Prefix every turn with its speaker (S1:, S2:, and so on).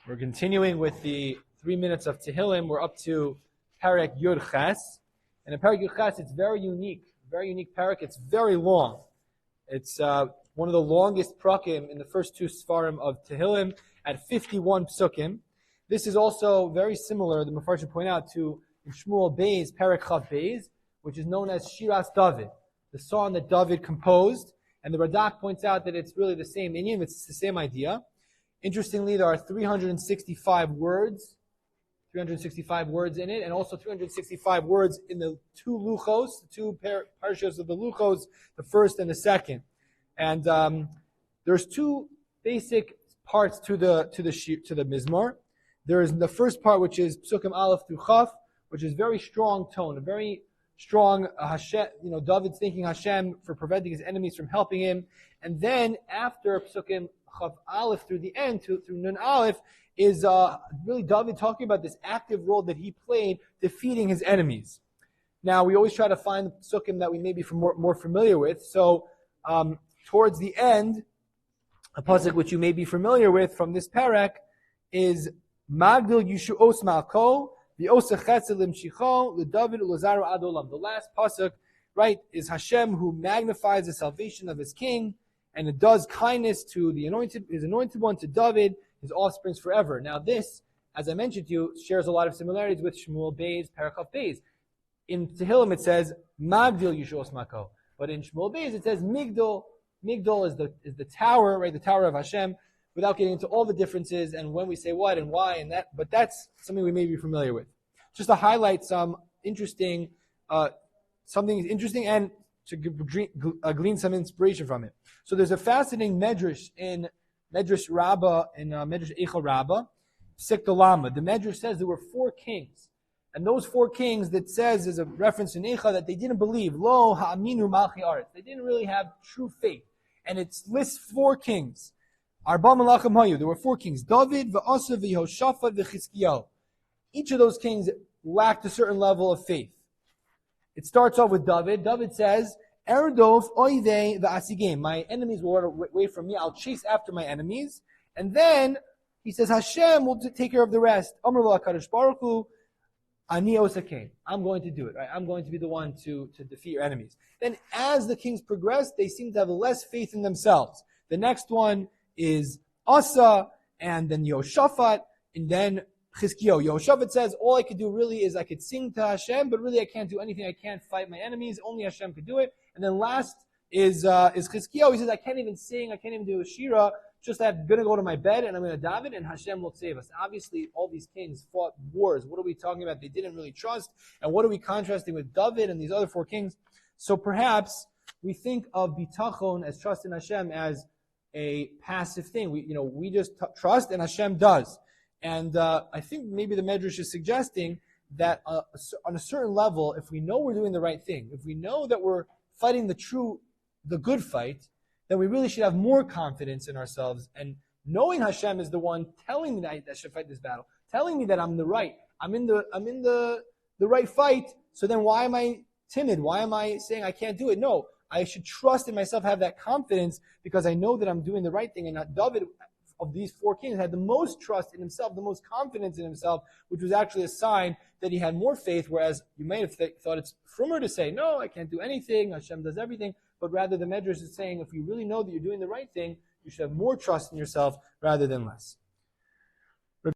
S1: We're continuing with the 3 minutes of Tehillim. We're up to Perek Yud Ches. And in Perek Yud Ches, it's very unique Perek. It's very long. It's one of the longest prakim in the first two Sfarim of Tehillim at 51 psukim. This is also very similar, the Mefarshim point out, to Shmuel Bey's Perek Chav Beis, which is known as Shiras David, the song that David composed. And the Radak points out that it's really the same inyan, it's the same idea. Interestingly, there are 365 words in it, and also 365 words in the two luchos, the two parashas of the luchos, the first and the second. And there's two basic parts to the mizmor. There is the first part, which is psukim aleph through chaf, which is very strong tone, a very strong Hashem. David's thanking Hashem for preventing his enemies from helping him. And then after psukim Chav Aleph through the end, through Nun Aleph, is really David talking about this active role that he played defeating his enemies. Now, we always try to find psukim that we may be more familiar with. So, towards the end, a pasuk which you may be familiar with from this Perek is Magdil Yishuos Malko V'Osa Chetzel Limshicho LeDavid Ulozaru Adolam. The last pasuk, right, is Hashem who magnifies the salvation of his king, and it does kindness to his anointed one, to David, his offsprings forever. Now this, as I mentioned to you, shares a lot of similarities with Shmuel Bey's Perek Chav Beis. In Tehillim it says Magdil Yishuos Mako, but in Shmuel Bey's it says Migdol. Migdol is the tower, right? The tower of Hashem. Without getting into all the differences and when we say what and why and that, but that's something we may be familiar with. Just to highlight something interesting and to glean some inspiration from it. So there's a fascinating medrash in Medrash Rabbah, in Medrash Eicha Rabbah, Sikta Lama. The medrash says there were 4 kings. And those 4 kings, that says, is a reference in Eicha, that they didn't believe. Lo ha'aminu malchi aretz. They didn't really have true faith. And it lists 4 kings. Arba malachim hayu. There were 4 kings. David, v'asa, v'Yehoshaphat, v'Chizkiyahu. Each of those kings lacked a certain level of faith. It starts off with David. David says, Erdov oivei v'asigim. My enemies will run away from me. I'll chase after my enemies. And then he says, Hashem will take care of the rest. Amar lo HaKadosh Baruch Hu, ani osakein. I'm going to do it. Right? I'm going to be the one to defeat your enemies. Then as the kings progress, they seem to have less faith in themselves. The next one is Asa, and then Yehoshaphat, and then Chizkiyahu. Yehoshaphat says, all I could do really is I could sing to Hashem, but really I can't do anything. I can't fight my enemies. Only Hashem could do it. And then last is Chizkiyahu. He says, I can't even sing. I can't even do a shira. Just I'm going to go to my bed and I'm going to daven and Hashem will save us. Obviously, all these kings fought wars. What are we talking about? They didn't really trust. And what are we contrasting with David and these other 4 kings? So perhaps we think of bitachon, as trust in Hashem, as a passive thing. We just trust and Hashem does. And I think maybe the Medrash is suggesting that on a certain level, if we know we're doing the right thing, if we know that we're fighting the good fight, then we really should have more confidence in ourselves. And knowing Hashem is the one telling me that I should fight this battle, telling me that I'm the right, I'm in the right fight. So then why am I timid? Why am I saying I can't do it? No, I should trust in myself, have that confidence, because I know that I'm doing the right thing. And not David, of these 4 kings, had the most trust in himself, the most confidence in himself, which was actually a sign that he had more faith, whereas you may have thought it's frummer to say, no, I can't do anything, Hashem does everything, but rather the Medrash is saying, if you really know that you're doing the right thing, you should have more trust in yourself rather than less.